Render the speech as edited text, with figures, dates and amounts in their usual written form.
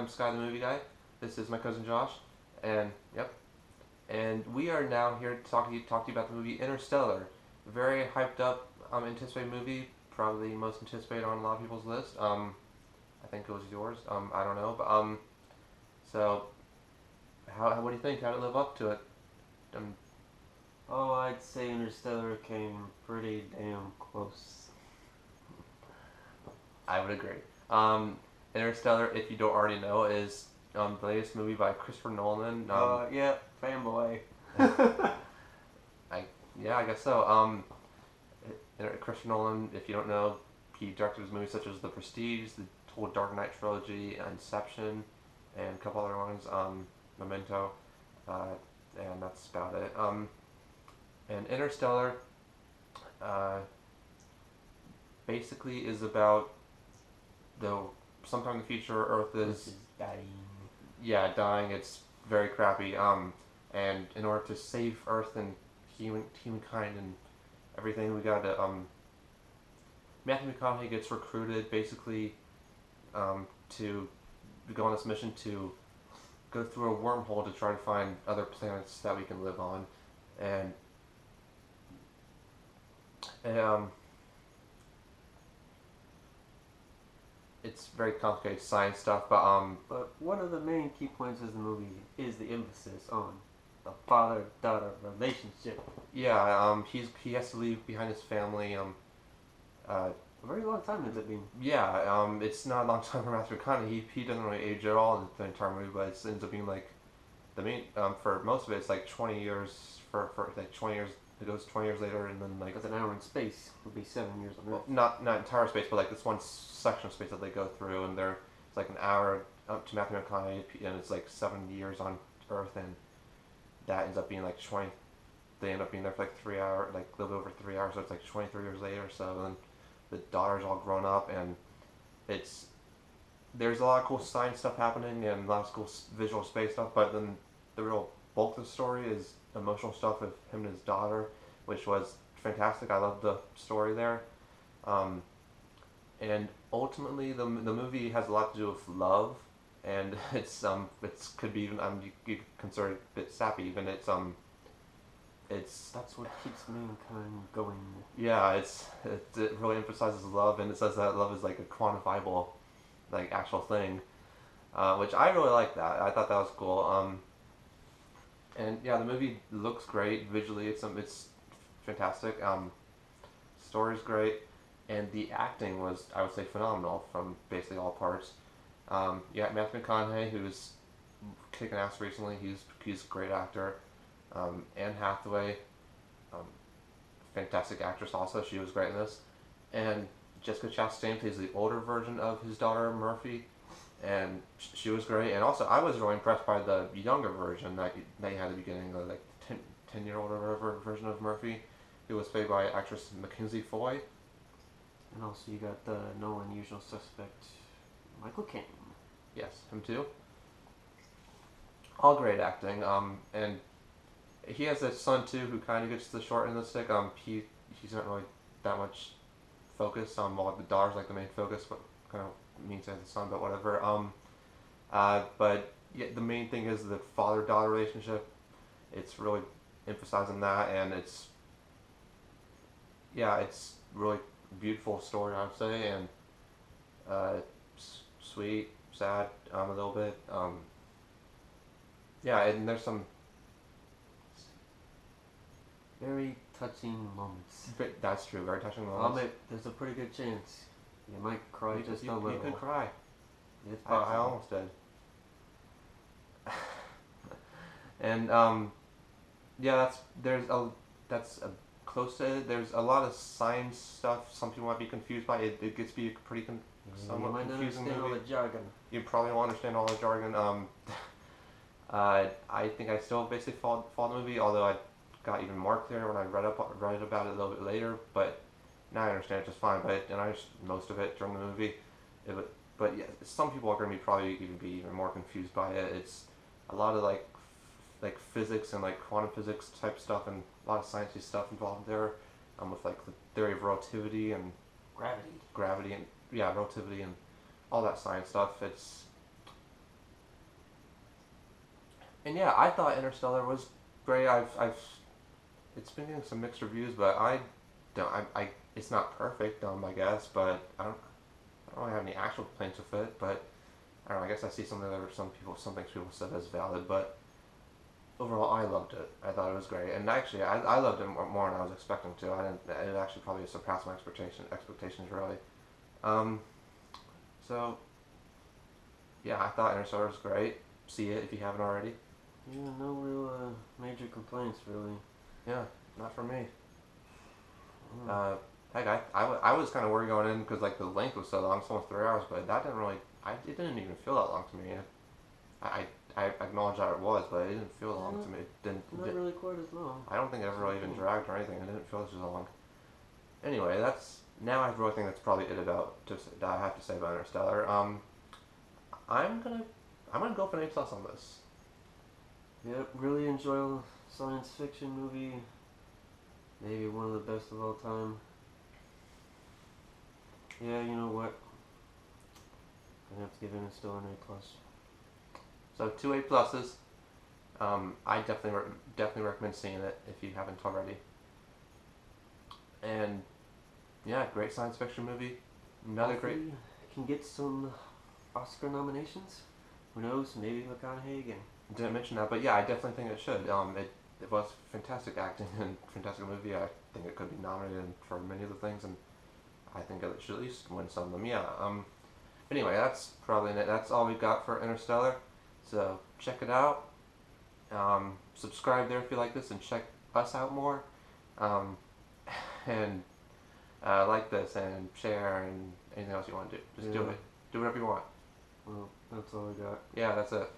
Sky the Movie Guy. This is my cousin Josh, and yep, and we are now here to talk to you about the movie Interstellar. Very hyped up, anticipated movie. Probably most anticipated on a lot of people's list. I think it was yours. I don't know, but so what do you think? How did it live up to it? Um, Oh, I'd say Interstellar came pretty damn close. I would agree. Interstellar, if you don't already know, is the latest movie by Christopher Nolan. Yeah, fanboy. I yeah, I guess so. Christopher Nolan, if you don't know, he directed movies such as The Prestige, the whole Dark Knight trilogy, Inception, and a couple other ones, Memento, uh, and that's about it. And Interstellar, uh, basically is about the sometime in the future Earth This is is dying. dying. It's very crappy. And in order to save Earth and humankind and everything, we got to Matthew McConaughey gets recruited basically to go on this mission to go through a wormhole to try to find other planets that we can live on, and um, it's very complicated science stuff, but But one of the main key points of the movie is the emphasis on the father-daughter relationship. yeah, he has to leave behind his family. Uh, A very long time ends up being. it's not a long time for Matthew McConaughey. He doesn't really age at all in the entire movie, but it ends up being like the main for most of it. It's like 20 years for like 20 years. It goes 20 years later, and then like Because an hour in space would be 7 years on well, Earth. not entire space, but like this one section of space that they go through, and it's like an hour up to Matthew McConaughey, and it's like 7 years on Earth, and that ends up being like 20. They end up being there for like 3 hours, like a little bit over 3 hours, so it's like 23 years later. So then the daughter's all grown up, and it's there's a lot of cool science stuff happening and a lot of cool visual space stuff, but then the real bulk of the story is emotional stuff with him and his daughter, which was fantastic. I loved the story there. Um, and ultimately, the movie has a lot to do with love, and it's could be even you could consider it a bit sappy. Even it's That's what keeps mankind going. yeah, it really emphasizes love, and it says that love is like a quantifiable, like actual thing, which I really like that. I thought that was cool. And yeah, the movie looks great visually. It's fantastic. Story's great, and the acting was, I would say, phenomenal from basically all parts. Yeah, Matthew McConaughey, who's kicking ass recently. He's a great actor. Anne Hathaway, um, fantastic actress also. She was great in this. And Jessica Chastain plays the older version of his daughter Murphy, and she was great. And also, I was really impressed by the younger version that you had at the beginning, the like 10 year old or whatever version of Murphy, who was played by actress Mackenzie Foy. And also, you got the no unusual suspect, Michael Caine. Yes, him too. All great acting. And he has a son too who kind of gets the short end of the stick. He's not really that much focus. While the daughter's like the main focus, but kind of means to have the son, but whatever. But yeah, the main thing is the father-daughter relationship. It's really emphasizing that, and it's really beautiful story, I would say, and sweet, sad, a little bit. Yeah, and there's some Very touching moments. that's true, very touching I'll moments. admit, there's a pretty good chance you might cry just a little. You could cry. If I possible. almost did. And yeah, that's close to it. There's a lot of science stuff. Some people might be confused by it. It gets to be a pretty You somewhat might not confusing understand all movie. the jargon. You probably won't understand all the jargon. I think I still basically followed the movie, although I got even more clear when I read about it a little bit later. But now I understand it just fine. And I understood most of it during the movie. But yeah, some people are going to probably be even more confused by it. It's a lot of like physics and like quantum physics type stuff, and a lot of sciencey stuff involved there, with like the theory of relativity and Gravity. gravity and relativity and all that science stuff. And yeah, I thought Interstellar was great. It's been getting some mixed reviews, but I don't. it's not perfect, I guess, but I don't really have any actual complaints with it. But I don't know. I guess I see something that some things people said as valid, but overall, I loved it. I thought it was great, and actually, I loved it more than I was expecting to. I didn't. It actually probably surpassed my expectations really. Um, so yeah, I thought Interstellar was great. See it if you haven't already. Yeah, no real major complaints really. Yeah, not for me. Mm. Uh, heck, I was kind of worried going in because like the length was so long, it's almost 3 hours, but that didn't really. It didn't even feel that long to me. I acknowledge that it was, but it didn't feel long Yeah, to me. It didn't. not really quite as long. I don't think it ever really even dragged or anything. It didn't feel so long. Anyway, that's now I really think that's probably it about that I have to say about Interstellar. I'm gonna I'm gonna go for an A+ on this. Yep, really enjoyable science fiction movie. Maybe one of the best of all time. Yeah, you know what? I have to give Interstellar an A+. So two A+. I definitely recommend seeing it if you haven't already. And yeah, great science fiction movie. Another great. Hopefully can get some Oscar nominations. Who knows? Maybe McConaughey again. Didn't mention that, but yeah, I definitely think it should. It was fantastic acting and fantastic movie. I think it could be nominated for many of the things, and I think it should at least win some of them. Yeah. Anyway, that's probably it. That's all we've got for Interstellar. So check it out. Subscribe there if you like this, and check us out more. Um, and like this and share and anything else you want to do. Just do Yeah. it. Do whatever you want. Well, that's all I got. Yeah, that's it.